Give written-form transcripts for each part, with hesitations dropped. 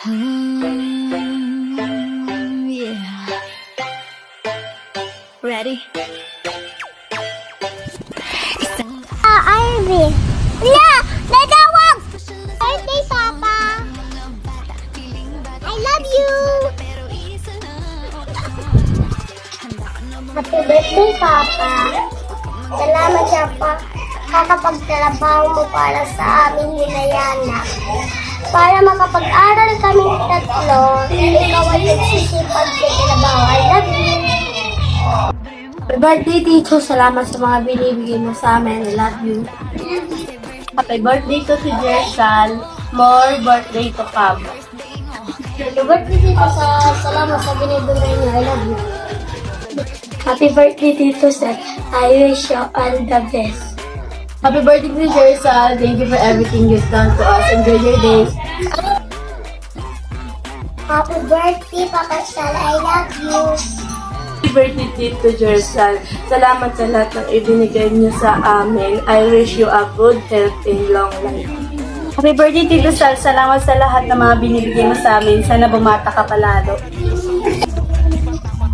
Yeah. Ready? Ivy. Yeah, natawag! Birthday, Papa! I love you! Happy birthday, Papa! Salamat sa kakapagtrabaho mo para sa aming hinayana. Para makapag-aral kaming tatlo, ikaw ay nagsisipag sa trabaho. I love you! Happy birthday, Tito. Salamat sa mga binibigay mo sa amin. I love you. Happy birthday to si Jersal. More birthday to come. Happy birthday, Tito. Salamat sa binibigay niyo. I love you. Happy birthday, Tito Seth. I wish you all the best. Happy birthday to Jersal. Thank you for everything you've done to us. Enjoy your days. Happy birthday, Papa Sal. I love you. Happy birthday Tito Jersal. Salamat sa lahat ng ibinigay niyo sa amin. I wish you a good health and long life. Happy birthday Tito Sal. Salamat sa lahat ng mga binibigay mo sa amin. Sana bumata ka palalo.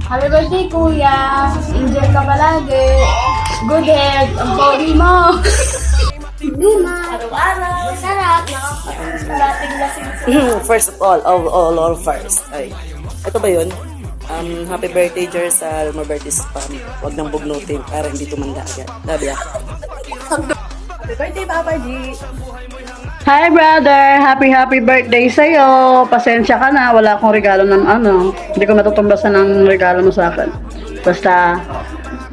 Happy birthday Kuya. Enjoy ka palagi. Good health. Ang pogi mo. Araw-araw. Sarap. First of all first. Ay, ito ba yun? Happy birthday, Jersal. More birthday spam. Huwag nang bugnutin para hindi tumanda agad. Love ya. Happy birthday, Papa G. Hi brother! Happy birthday sa'yo! Pasensya ka na, wala akong regalo ng ano. Hindi ko matutumbasan ng regalo mo sa akin. Basta,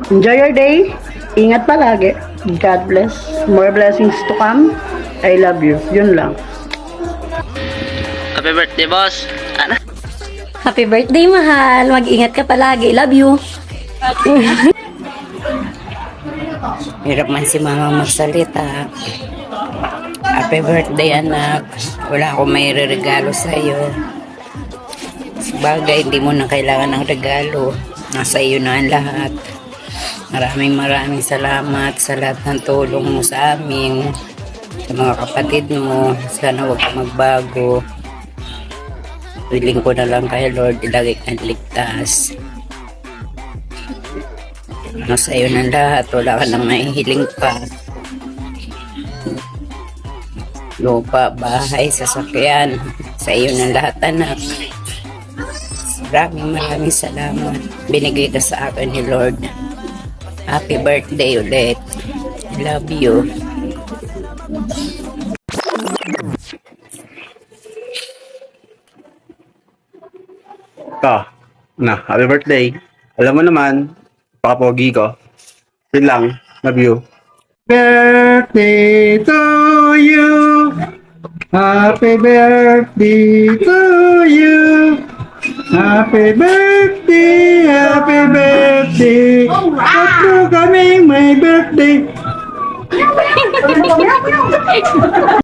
enjoy your day. Ingat palagi. God bless. More blessings to come. I love you. Yun lang. Happy birthday, boss. Ano? Happy birthday, mahal. Mag-ingat ka palagi. Love you. Hirap man si mama magsalita. Happy birthday, anak. Wala akong may regalo sa iyo. Sabagay, hindi mo na kailangan ng regalo. Nasa iyo na ang lahat. Maraming salamat sa lahat ng tulong mo sa amin. Sa mga kapatid mo. Sana huwag ka magbago. Wiling ko na lang kay Lord, ilagay kang ligtas. Nasa iyo na lahat. Wala ka nang mahihiling pa. Lupa, bahay, sasakyan. Sa iyo ng lahat, anak. Maraming salamat. Binigay ka sa akin ni Lord. Happy birthday ulit. I love you. Happy birthday. Alam mo naman, pakapogi ko. Yun lang. Love you. Birthday to you. Happy birthday to you. Happy birthday, happy birthday. Tatlo kaming may birthday.